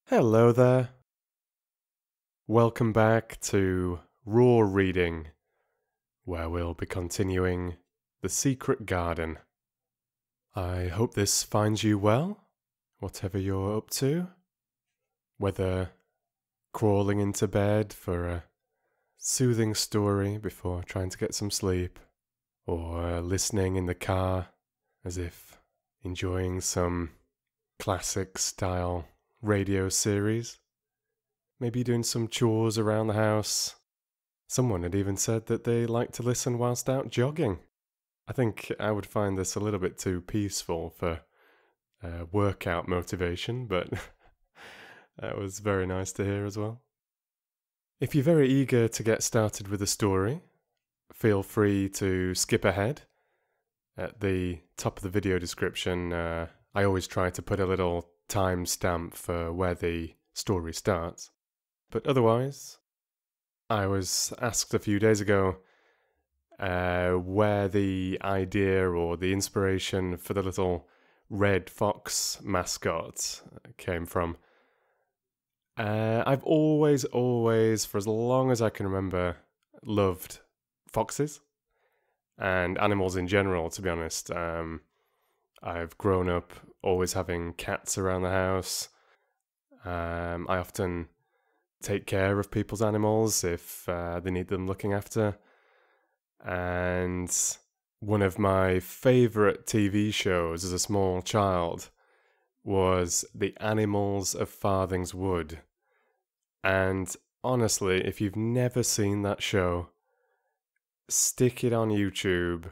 Hello there. Welcome back to Raw Reading, where we'll be continuing The Secret Garden. I hope this finds you well, whatever you're up to. Whether crawling into bed for a soothing story before trying to get some sleep, or listening in the car as if enjoying some classic-style radio series. Maybe doing some chores around the house. Someone had even said that they like to listen whilst out jogging. I think I would find this a little bit too peaceful for workout motivation, but that was very nice to hear as well. If you're very eager to get started with the story, feel free to skip ahead. At the top of the video description, I always try to put a little timestamp for where the story starts. But otherwise, I was asked a few days ago where the idea or the inspiration for the little red fox mascot came from. I've always, for as long as I can remember, loved foxes and animals in general, to be honest. I've grown up always having cats around the house. I often take care of people's animals if they need them looking after. And one of my favourite TV shows as a small child was The Animals of Farthing's Wood. And honestly, if you've never seen that show, stick it on YouTube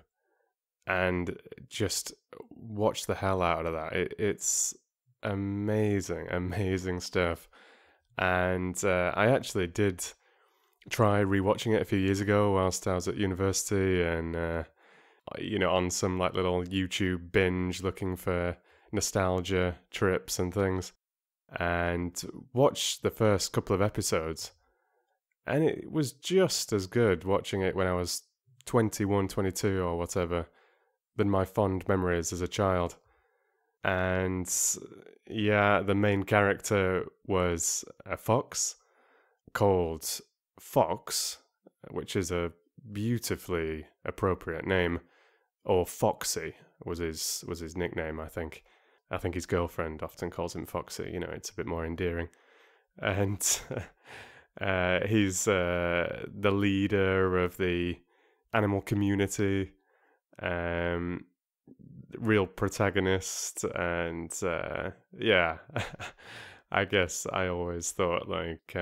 and just watch the hell out of that. It's amazing stuff. And I actually did try rewatching it a few years ago whilst I was at university, and on some like little YouTube binge looking for nostalgia trips and things, and watched the first couple of episodes, and it was just as good watching it when I was 21, 22 or whatever than my fond memories as a child. And yeah, the main character was a fox called Fox, which is a beautifully appropriate name, or Foxy was his nickname, I think. I think his girlfriend often calls him Foxy, it's a bit more endearing. And he's the leader of the animal community, real protagonist, and yeah, I guess I always thought like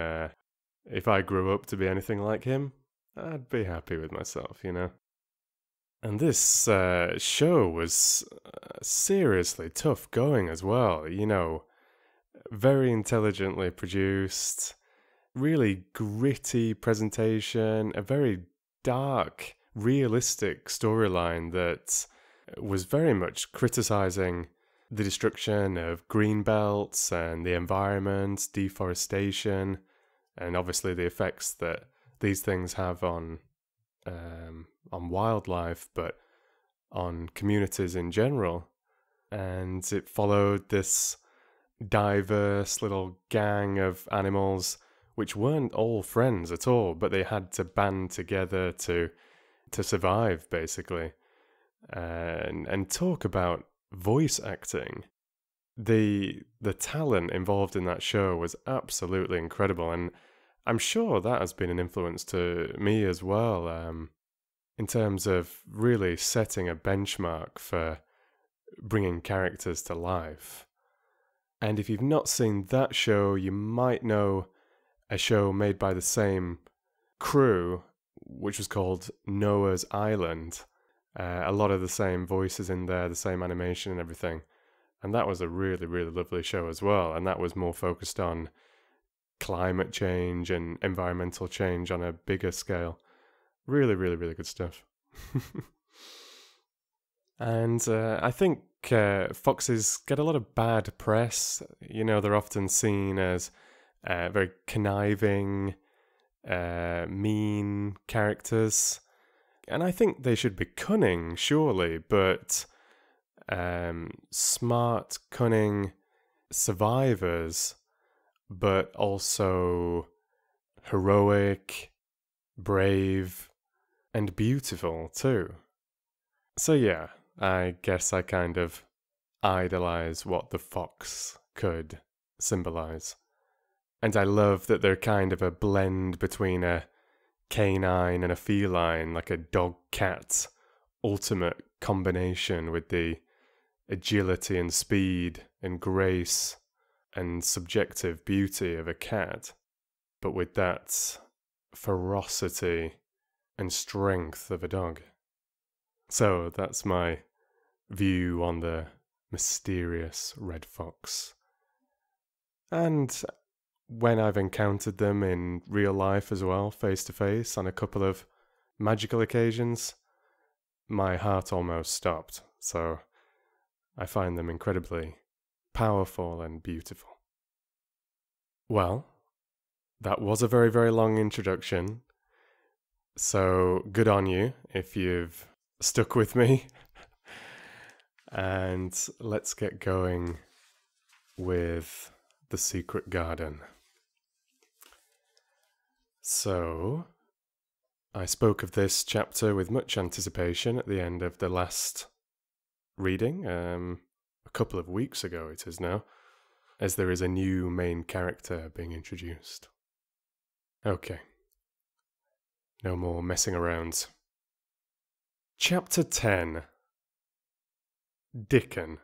if I grew up to be anything like him, I'd be happy with myself, And this show was seriously tough going as well, very intelligently produced, really gritty presentation, a very dark, realistic storyline that was very much criticizing the destruction of green belts and the environment, deforestation, and obviously the effects that these things have on wildlife, but on communities in general. And it followed this diverse little gang of animals which weren't all friends at all, but they had to band together to survive, basically. And talk about voice acting. The talent involved in that show was absolutely incredible, and I'm sure that has been an influence to me as well, in terms of really setting a benchmark for bringing characters to life. And if you've not seen that show, you might know a show made by the same crew, which was called Noah's Island. A lot of the same voices in there, the same animation and everything. And that was a really, really lovely show as well. And that was more focused on climate change and environmental change on a bigger scale. Really, really, really good stuff. And I think foxes get a lot of bad press. They're often seen as very conniving, mean characters. And I think they should be cunning, surely, but smart, cunning survivors but also heroic, brave, and beautiful too. So yeah, I guess I kind of idolize what the fox could symbolize. And I love that they're kind of a blend between a canine and a feline, like a dog-cat ultimate combination with the agility and speed and grace and subjective beauty of a cat, but with that ferocity and strength of a dog. So that's my view on the mysterious red fox. And when I've encountered them in real life as well, face to face, on a couple of magical occasions, my heart almost stopped. So I find them incredibly powerful and beautiful. Well, that was a very, very long introduction. So good on you if you've stuck with me. And let's get going with The Secret Garden. So, I spoke of this chapter with much anticipation at the end of the last reading, a couple of weeks ago it is now, as there is a new main character being introduced. Okay. No more messing around. Chapter 10. Dickon.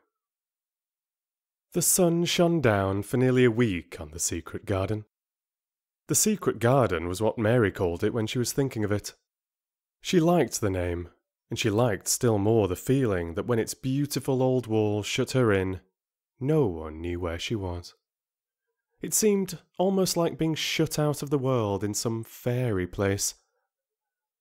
The sun shone down for nearly a week on the secret garden. The secret garden was what Mary called it when she was thinking of it. She liked the name, and she liked still more the feeling that when its beautiful old walls shut her in, no one knew where she was. It seemed almost like being shut out of the world in some fairy place.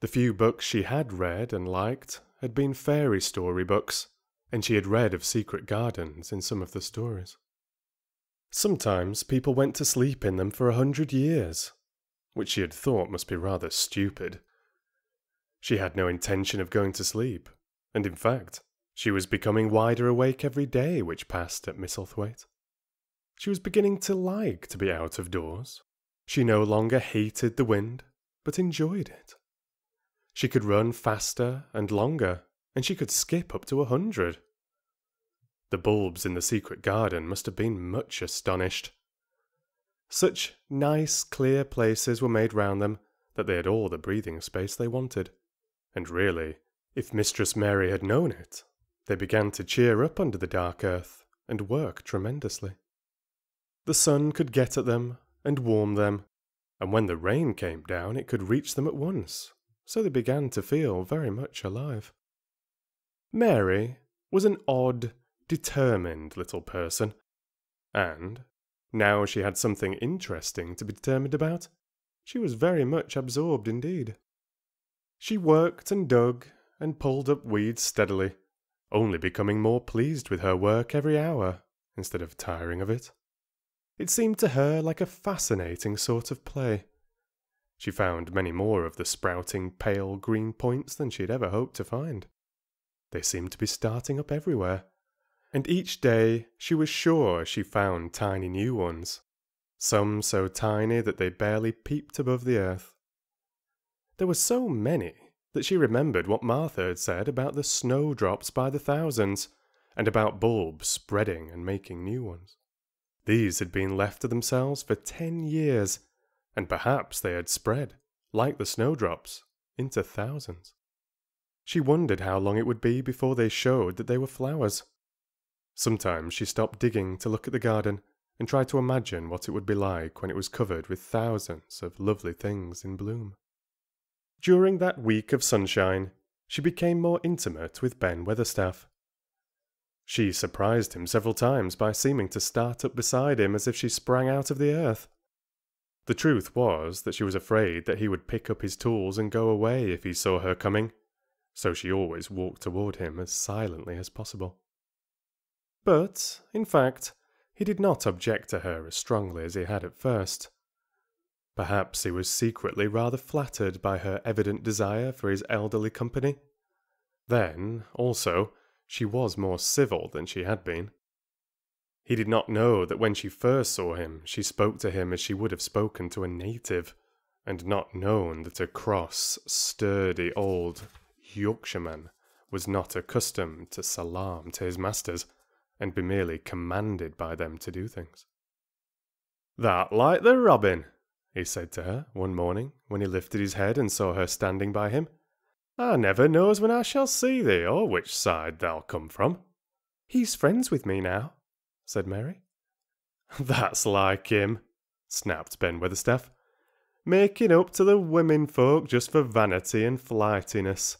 The few books she had read and liked had been fairy story books, and she had read of secret gardens in some of the stories. Sometimes people went to sleep in them for 100 years, which she had thought must be rather stupid. She had no intention of going to sleep, and in fact, she was becoming wider awake every day which passed at Misselthwaite. She was beginning to like to be out of doors. She no longer hated the wind, but enjoyed it. She could run faster and longer, and she could skip up to 100. The bulbs in the secret garden must have been much astonished. Such nice, clear places were made round them that they had all the breathing space they wanted. And really, if Mistress Mary had known it, they began to cheer up under the dark earth and work tremendously. The sun could get at them and warm them, and when the rain came down it could reach them at once, so they began to feel very much alive. Mary was an odd, determined little person, and, now she had something interesting to be determined about, she was very much absorbed indeed. She worked and dug and pulled up weeds steadily, only becoming more pleased with her work every hour, instead of tiring of it. It seemed to her like a fascinating sort of play. She found many more of the sprouting pale green points than she had ever hoped to find. They seemed to be starting up everywhere, and each day she was sure she found tiny new ones, some so tiny that they barely peeped above the earth. There were so many that she remembered what Martha had said about the snowdrops by the thousands, and about bulbs spreading and making new ones. These had been left to themselves for 10 years, and perhaps they had spread, like the snowdrops, into thousands. She wondered how long it would be before they showed that they were flowers. Sometimes she stopped digging to look at the garden and tried to imagine what it would be like when it was covered with thousands of lovely things in bloom. During that week of sunshine, she became more intimate with Ben Weatherstaff. She surprised him several times by seeming to start up beside him as if she sprang out of the earth. The truth was that she was afraid that he would pick up his tools and go away if he saw her coming, so she always walked toward him as silently as possible. But, in fact, he did not object to her as strongly as he had at first. Perhaps he was secretly rather flattered by her evident desire for his elderly company. Then, also, she was more civil than she had been. He did not know that when she first saw him, she spoke to him as she would have spoken to a native, and not known that a cross, sturdy old Yorkshireman was not accustomed to salaam to his masters, and be merely commanded by them to do things. "That like the robin," he said to her one morning when he lifted his head and saw her standing by him. "I never knows when I shall see thee, or which side thou'll come from." "He's friends with me now," said Mary. "That's like him," snapped Ben Weatherstaff. "Making up to the women folk just for vanity and flightiness.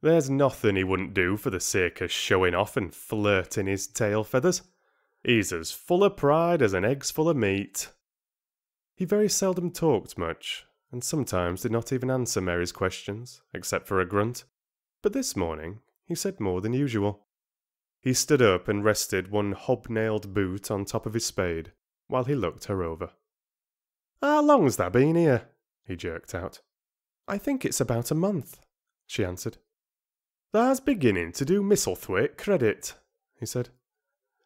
There's nothing he wouldn't do for the sake of showing off and flirting his tail feathers. He's as full of pride as an egg's full of meat." He very seldom talked much, and sometimes did not even answer Mary's questions, except for a grunt. But this morning he said more than usual. He stood up and rested one hobnailed boot on top of his spade, while he looked her over. "How long's thou been here?" he jerked out. "I think it's about a month," she answered. "Thou's beginning to do Misselthwaite credit," he said.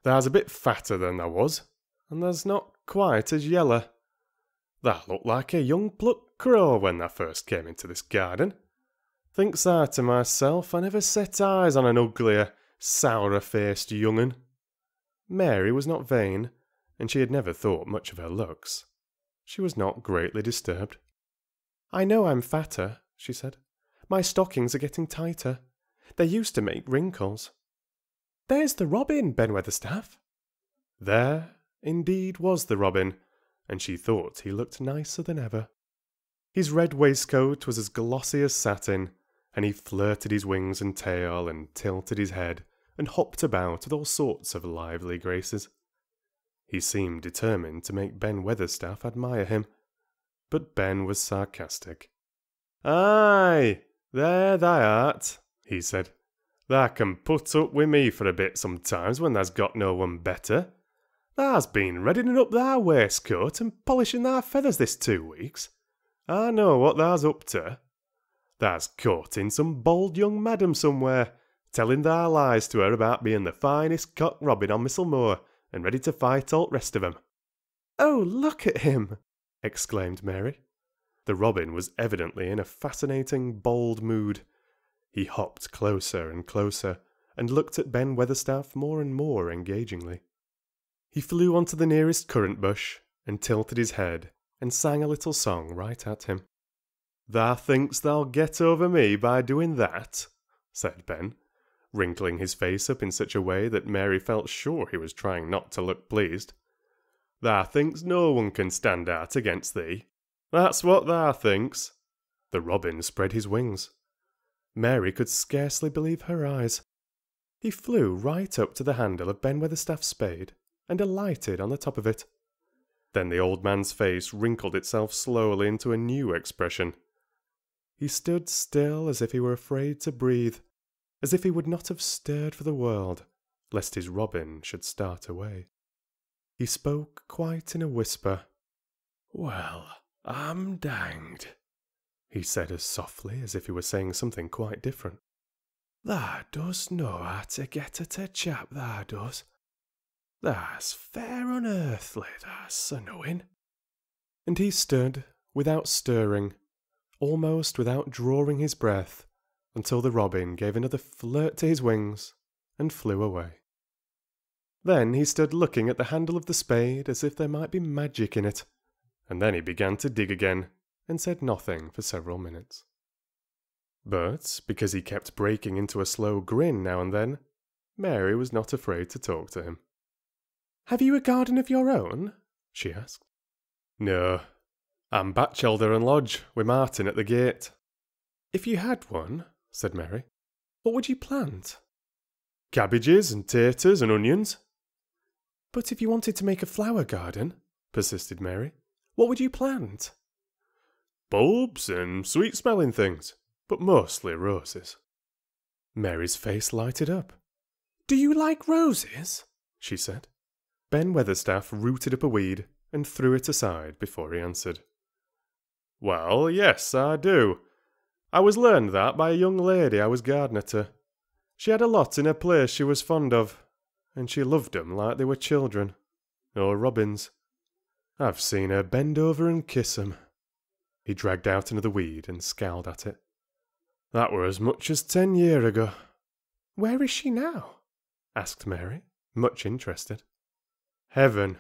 "Thou's a bit fatter than thou was, and thou's not quite as yeller. Thou looked like a young plucked crow when thou first came into this garden. Thinks I to myself, I never set eyes on an uglier, sourer-faced young'un." Mary was not vain, and she had never thought much of her looks. She was not greatly disturbed. "I know I'm fatter," she said. "My stockings are getting tighter. They used to make wrinkles. There's the robin, Ben Weatherstaff." There, indeed, was the robin, and she thought he looked nicer than ever. His red waistcoat was as glossy as satin, and he flirted his wings and tail, and tilted his head, and hopped about with all sorts of lively graces. He seemed determined to make Ben Weatherstaff admire him, but Ben was sarcastic. "Aye, there thou art," he said. "Thou can put up wi' me for a bit sometimes when thou's got no one better. Thou's been reddening up thy waistcoat and polishing thy feathers this 2 weeks. I know what thou's up to. Thou's courting some bold young madam somewhere, telling thy lies to her about being the finest cock robin on Misselmoor, and ready to fight all the rest of 'em." "Oh, look at him!" exclaimed Mary. The robin was evidently in a fascinating, bold mood. He hopped closer and closer, and looked at Ben Weatherstaff more and more engagingly. He flew onto the nearest currant bush, and tilted his head, and sang a little song right at him. "Thou thinks thou'll get over me by doing that?" said Ben, wrinkling his face up in such a way that Mary felt sure he was trying not to look pleased. "Thou thinks no one can stand out against thee. That's what thou thinks." The robin spread his wings. Mary could scarcely believe her eyes. He flew right up to the handle of Ben Weatherstaff's spade, and alighted on the top of it. Then the old man's face wrinkled itself slowly into a new expression. He stood still as if he were afraid to breathe, as if he would not have stirred for the world, lest his robin should start away. He spoke quite in a whisper. "Well, I'm danged," he said as softly as if he were saying something quite different. "Thou does know how to get at a chap, thou does. Thou's fair unearthly, thou's a knowing." And he stood, without stirring, almost without drawing his breath, until the robin gave another flirt to his wings, and flew away. Then he stood looking at the handle of the spade as if there might be magic in it, and then he began to dig again, and said nothing for several minutes. But, because he kept breaking into a slow grin now and then, Mary was not afraid to talk to him. "Have you a garden of your own?" she asked. "No, I'm bachelder and lodge, wi' Martin at the gate." "If you had one," said Mary, "what would you plant?" "Cabbages and taters and onions." "But if you wanted to make a flower garden," persisted Mary, "what would you plant?" "Bulbs and sweet-smelling things, but mostly roses." Mary's face lighted up. "Do you like roses?" she said. Ben Weatherstaff rooted up a weed and threw it aside before he answered. "Well, yes, I do. I was learned that by a young lady I was gardener to. She had a lot in her place she was fond of, and she loved 'em like they were children, or robins. I've seen her bend over and kiss 'em." He dragged out another weed and scowled at it. "That were as much as 10 year ago." "Where is she now?" asked Mary, much interested. "Heaven,"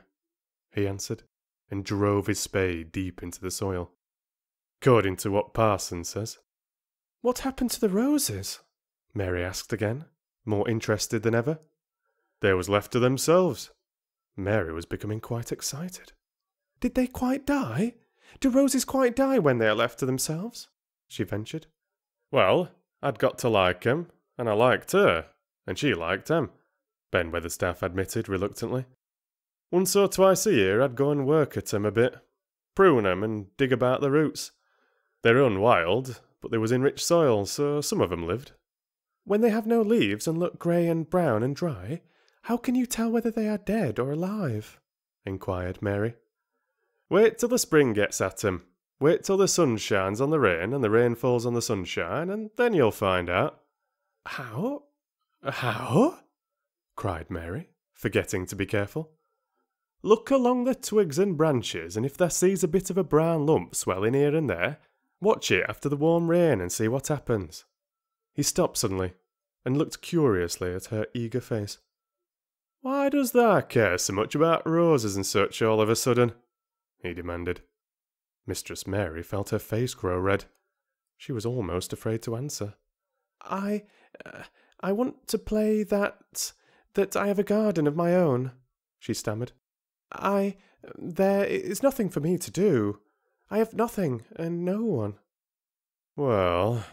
he answered, and drove his spade deep into the soil. "According to what Parson says." "What happened to the roses?" Mary asked again, more interested than ever. "They was left to themselves." Mary was becoming quite excited. "Did they quite die? Do roses quite die when they are left to themselves?" she ventured. "Well, I'd got to like 'em, and I liked her, and she liked 'em," Ben Weatherstaff admitted reluctantly. "Once or twice a year I'd go and work at 'em a bit, prune 'em and dig about the roots. They run wild, but they was in rich soil, so some of 'em lived." "When they have no leaves and look grey and brown and dry, how can you tell whether they are dead or alive?" inquired Mary. "Wait till the spring gets at 'em. Wait till the sun shines on the rain and the rain falls on the sunshine, and then you'll find out." "How? How?" cried Mary, forgetting to be careful. "Look along the twigs and branches, and if thou sees a bit of a brown lump swelling here and there, watch it after the warm rain and see what happens." He stopped suddenly, and looked curiously at her eager face. "Why does thou care so much about roses and such all of a sudden?" he demanded. Mistress Mary felt her face grow red. She was almost afraid to answer. I want to play that I have a garden of my own," she stammered. There is nothing for me to do. I have nothing and no one." "Well,"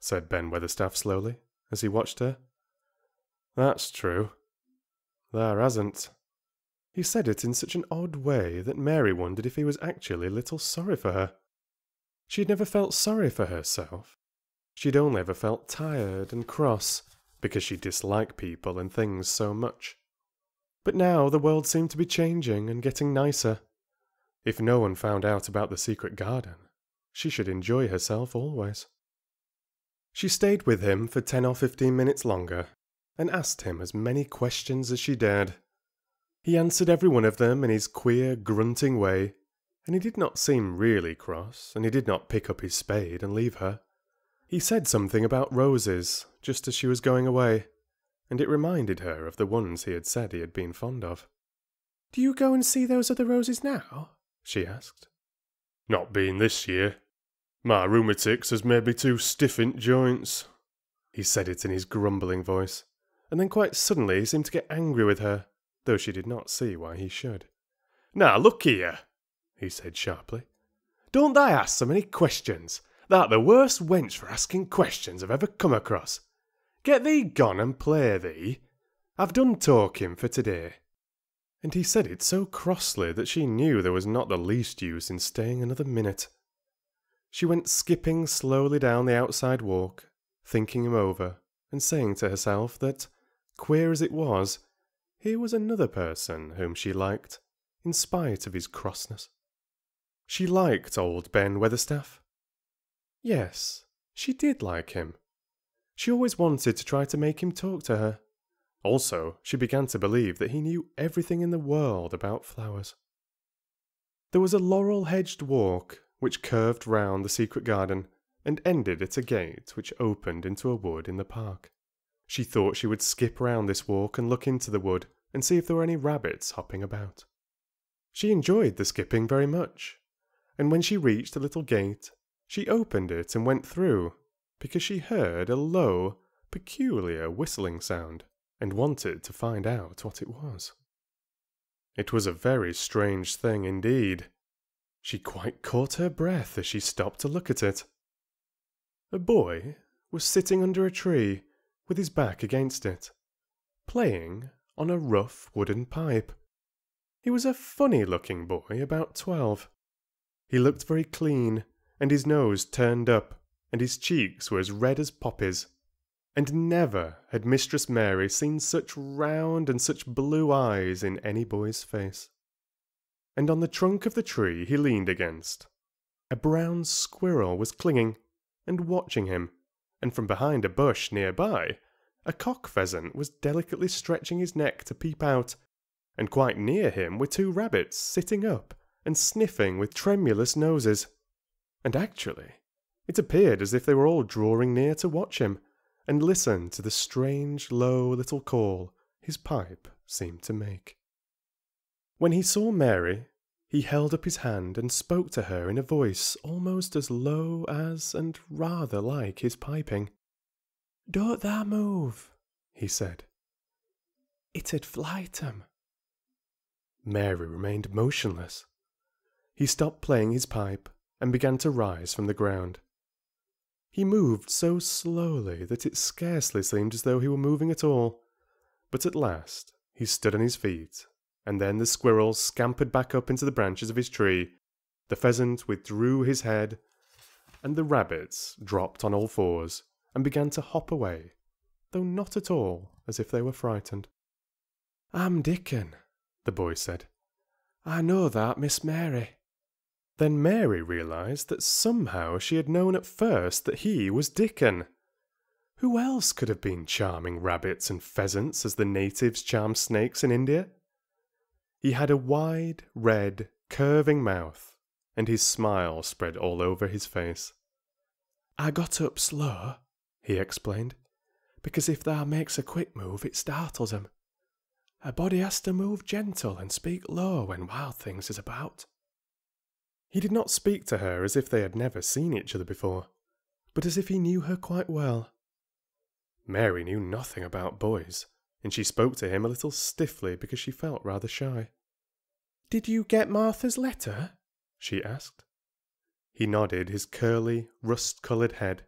said Ben Weatherstaff slowly, as he watched her. "That's true. There hasn't." He said it in such an odd way that Mary wondered if he was actually a little sorry for her. She had never felt sorry for herself. She'd only ever felt tired and cross, because she disliked people and things so much. But now the world seemed to be changing and getting nicer. If no one found out about the secret garden, she should enjoy herself always. She stayed with him for 10 or 15 minutes longer, and asked him as many questions as she dared. He answered every one of them in his queer, grunting way, and he did not seem really cross, and he did not pick up his spade and leave her. He said something about roses, just as she was going away, and it reminded her of the ones he had said he had been fond of. "Do you go and see those other roses now?" she asked. "Not been this year. My rheumatics has made me too stiff in joints." He said it in his grumbling voice, and then quite suddenly he seemed to get angry with her, though she did not see why he should. "Now look here," he said sharply. "Don't thy ask so many questions. Thou'rt the worst wench for asking questions I've ever come across. Get thee gone and play thee. I've done talking for today." And he said it so crossly that she knew there was not the least use in staying another minute. She went skipping slowly down the outside walk, thinking him over, and saying to herself that, queer as it was, here was another person whom she liked, in spite of his crossness. She liked old Ben Weatherstaff. Yes, she did like him. She always wanted to try to make him talk to her. Also, she began to believe that he knew everything in the world about flowers. There was a laurel-hedged walk which curved round the secret garden and ended at a gate which opened into a wood in the park. She thought she would skip round this walk and look into the wood and see if there were any rabbits hopping about. She enjoyed the skipping very much, and when she reached the little gate, she opened it and went through, because she heard a low, peculiar whistling sound, and wanted to find out what it was. It was a very strange thing indeed. She quite caught her breath as she stopped to look at it. A boy was sitting under a tree, with his back against it, playing on a rough wooden pipe. He was a funny-looking boy, about 12. He looked very clean, and his nose turned up, and his cheeks were as red as poppies. And never had Mistress Mary seen such round and such blue eyes in any boy's face. And on the trunk of the tree he leaned against, a brown squirrel was clinging and watching him, and from behind a bush near by, A cock pheasant was delicately stretching his neck to peep out, and quite near him were two rabbits sitting up and sniffing with tremulous noses. And actually, it appeared as if they were all drawing near to watch him, and listen to the strange, low little call his pipe seemed to make. When he saw Mary, he held up his hand and spoke to her in a voice almost as low as and rather like his piping. "Don't thou move," he said. "It'd flight 'em." Mary remained motionless. He stopped playing his pipe and began to rise from the ground. He moved so slowly that it scarcely seemed as though he were moving at all, but at last he stood on his feet, and then the squirrel scampered back up into the branches of his tree, the pheasant withdrew his head, and the rabbits dropped on all fours and began to hop away, though not at all as if they were frightened. "I'm Dickon," the boy said. "I know that, Miss Mary." Then Mary realised that somehow she had known at first that he was Dickon. Who else could have been charming rabbits and pheasants as the natives charm snakes in India? He had a wide, red, curving mouth, and his smile spread all over his face. "I got up slow," he explained, "because if thou makes a quick move it startles 'em. A body has to move gentle and speak low when wild things is about." He did not speak to her as if they had never seen each other before, but as if he knew her quite well. Mary knew nothing about boys, and she spoke to him a little stiffly because she felt rather shy. "Did you get Martha's letter?" she asked. He nodded his curly, rust-coloured head.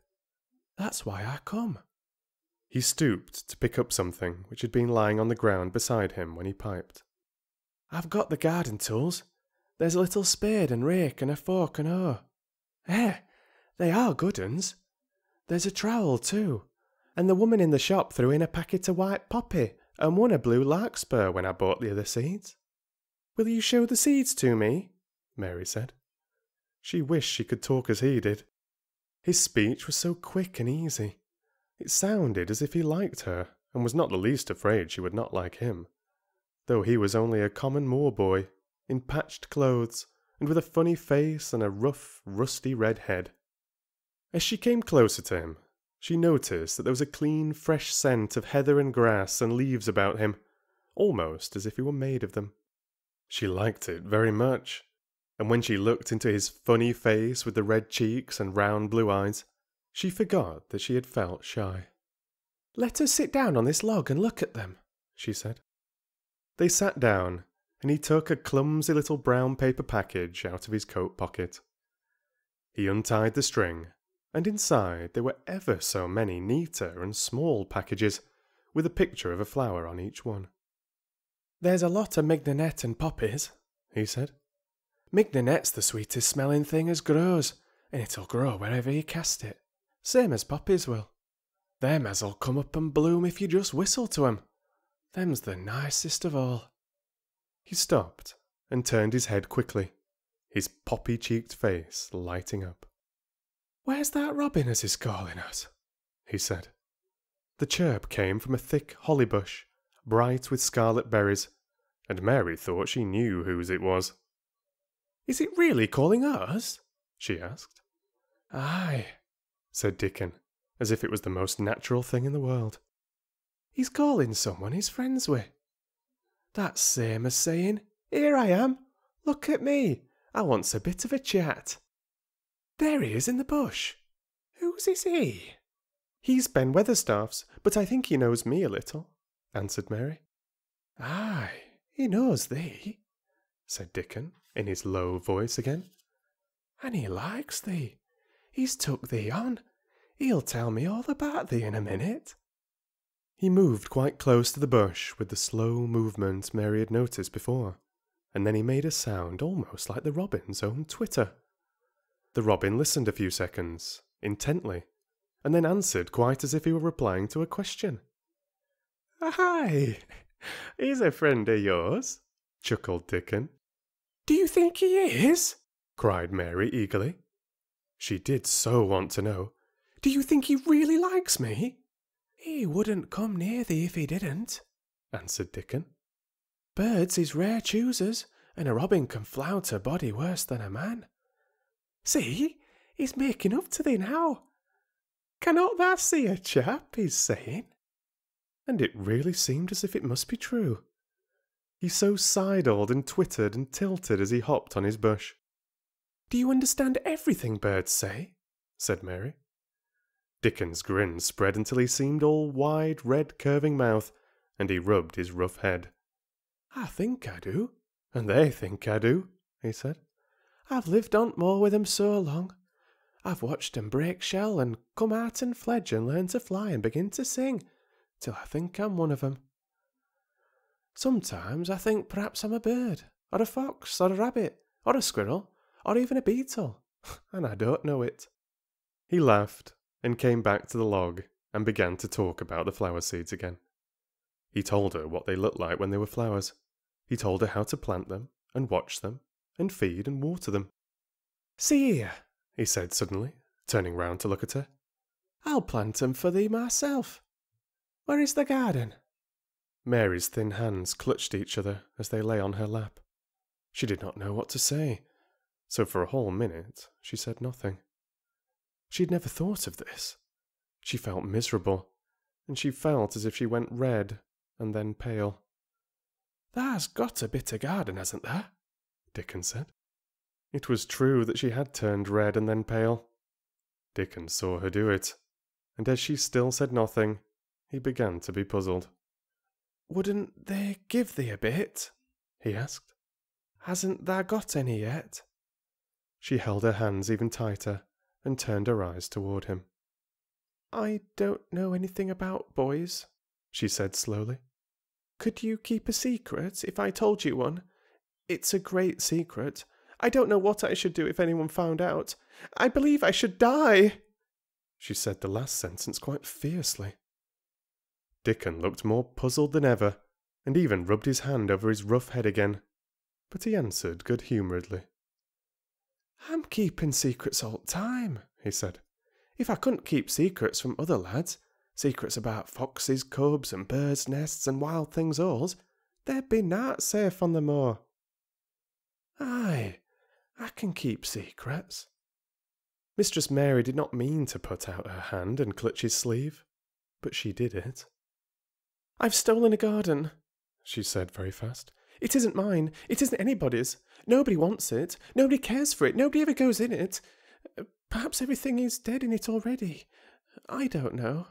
"That's why I come." He stooped to pick up something which had been lying on the ground beside him when he piped. "I've got the garden tools. There's a little spade and rake and a fork and hoe. They are good uns. There's a trowel too, and the woman in the shop threw in a packet of white poppy and one a blue larkspur when I bought the other seeds." "Will you show the seeds to me?" Mary said. She wished she could talk as he did. His speech was so quick and easy. It sounded as if he liked her, and was not the least afraid she would not like him, though he was only a common moor boy, in patched clothes, and with a funny face and a rough, rusty red head. As she came closer to him, she noticed that there was a clean, fresh scent of heather and grass and leaves about him, almost as if he were made of them. She liked it very much, and when she looked into his funny face with the red cheeks and round blue eyes, she forgot that she had felt shy. "Let us sit down on this log and look at them," she said. They sat down, and he took a clumsy little brown paper package out of his coat pocket. He untied the string, and inside there were ever so many neater and small packages, with a picture of a flower on each one. "There's a lot of mignonette and poppies," he said. "Mignonette's the sweetest smelling thing as grows, and it'll grow wherever you cast it, same as poppies will. Them as'll come up and bloom if you just whistle to 'em. Them's the nicest of all." He stopped and turned his head quickly, his poppy-cheeked face lighting up. "Where's that robin as is calling us?" he said. The chirp came from a thick holly bush, bright with scarlet berries, and Mary thought she knew whose it was. "Is it really calling us?" she asked. "Aye," said Dickon, as if it was the most natural thing in the world. "He's calling someone he's friends with. That's same as saying, 'Here I am, look at me, I wants a bit of a chat.' There he is in the bush. Whose is he?" "He's Ben Weatherstaff's, but I think he knows me a little," answered Mary. "Aye, he knows thee," said Dickon, in his low voice again. "And he likes thee. He's took thee on. He'll tell me all about thee in a minute." He moved quite close to the bush with the slow movement Mary had noticed before, and then he made a sound almost like the robin's own twitter. The robin listened a few seconds, intently, and then answered quite as if he were replying to a question. "Aye, he's a friend of yours," chuckled Dickon. "Do you think he is?" cried Mary eagerly. She did so want to know. "Do you think he really likes me?" He wouldn't come near thee if he didn't, answered Dickon. Birds is rare choosers, and a robin can flout a body worse than a man. See, he's making up to thee now. Cannot thou see a chap, he's saying? And it really seemed as if it must be true. He so sidled and twittered and tilted as he hopped on his bush. Do you understand everything birds say? said Mary. Dickon's grin spread until he seemed all wide, red, curving mouth, and he rubbed his rough head. I think I do. And they think I do, he said. I've lived on more with 'em so long. I've watched 'em break shell and come out and fledge and learn to fly and begin to sing, till I think I'm one of 'em. Sometimes I think perhaps I'm a bird, or a fox, or a rabbit, or a squirrel, or even a beetle, and I don't know it. He laughed and came back to the log and began to talk about the flower seeds again. He told her what they looked like when they were flowers. He told her how to plant them, and watch them, and feed and water them. See here, he said suddenly, turning round to look at her. I'll plant 'em for thee myself. Where is the garden? Mary's thin hands clutched each other as they lay on her lap. She did not know what to say, so for a whole minute she said nothing. She had never thought of this. She felt miserable, and she felt as if she went red and then pale. Tha's got a bit of garden, hasn't there? Dickon said. It was true that she had turned red and then pale. Dickon saw her do it, and as she still said nothing, he began to be puzzled. Wouldn't they give thee a bit? he asked. Hasn't thou got any yet? She held her hands even tighter and turned her eyes toward him. I don't know anything about boys, she said slowly. Could you keep a secret if I told you one? It's a great secret. I don't know what I should do if anyone found out. I believe I should die. She said the last sentence quite fiercely. Dickon looked more puzzled than ever, and even rubbed his hand over his rough head again, but he answered good-humouredly. I'm keeping secrets all the time, he said. If I couldn't keep secrets from other lads, secrets about foxes, cubs, and birds' nests, and wild things alls, there'd be naught safe on the moor. Aye, I can keep secrets. Mistress Mary did not mean to put out her hand and clutch his sleeve, but she did it. I've stolen a garden, she said very fast. It isn't mine. It isn't anybody's. Nobody wants it. Nobody cares for it. Nobody ever goes in it. Perhaps everything is dead in it already. I don't know.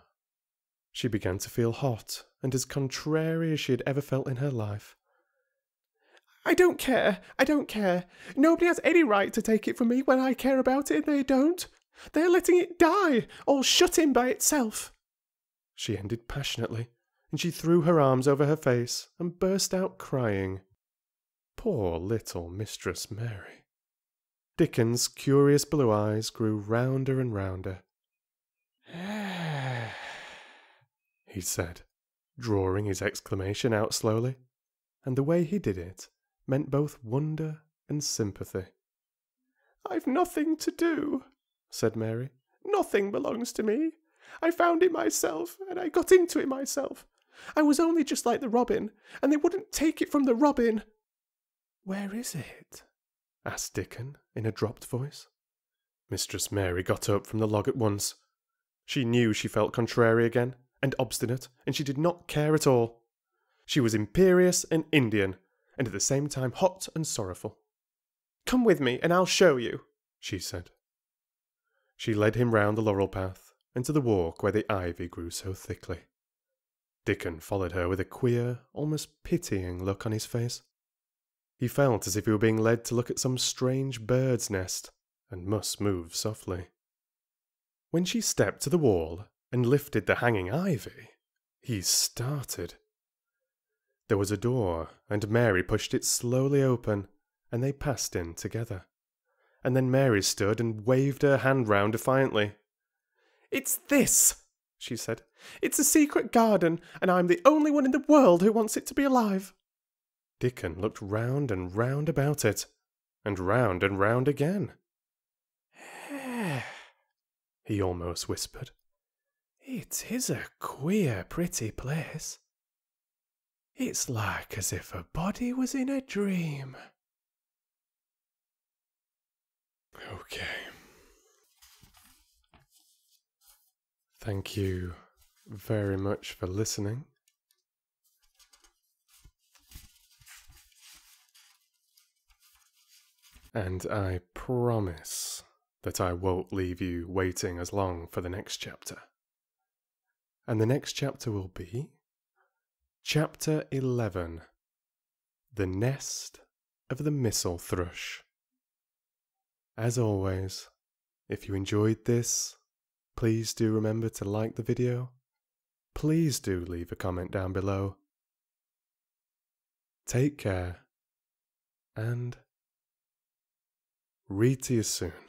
She began to feel hot and as contrary as she had ever felt in her life. I don't care. I don't care. Nobody has any right to take it from me when I care about it, and they don't. They're letting it die, all shut in by itself. She ended passionately, and she threw her arms over her face and burst out crying. Poor little Mistress Mary. Dickon's curious blue eyes grew rounder and rounder. He said, drawing his exclamation out slowly, and the way he did it meant both wonder and sympathy. I've nothing to do, said Mary. Nothing belongs to me. I found it myself, and I got into it myself. I was only just like the robin, and they wouldn't take it from the robin. Where is it? asked Dickon in a dropped voice. Mistress Mary got up from the log at once. She knew she felt contrary again, and obstinate, and she did not care at all. She was imperious and Indian, and at the same time hot and sorrowful. Come with me, and I'll show you, she said. She led him round the laurel path, and to the walk where the ivy grew so thickly. Dickon followed her with a queer, almost pitying look on his face. He felt as if he were being led to look at some strange bird's nest, and must move softly. When she stepped to the wall and lifted the hanging ivy, he started. There was a door, and Mary pushed it slowly open, and they passed in together. And then Mary stood and waved her hand round defiantly. It's this, she said. It's a secret garden, and I'm the only one in the world who wants it to be alive. Dickon looked round and round about it, and round again. He almost whispered. It is a queer, pretty place. It's like as if a body was in a dream. Okay. Thank you very much for listening. And I promise that I won't leave you waiting as long for the next chapter. And the next chapter will be Chapter 11, The Nest of the Missel Thrush. As always, if you enjoyed this, please do remember to like the video. Please do leave a comment down below. Take care, and read to you soon.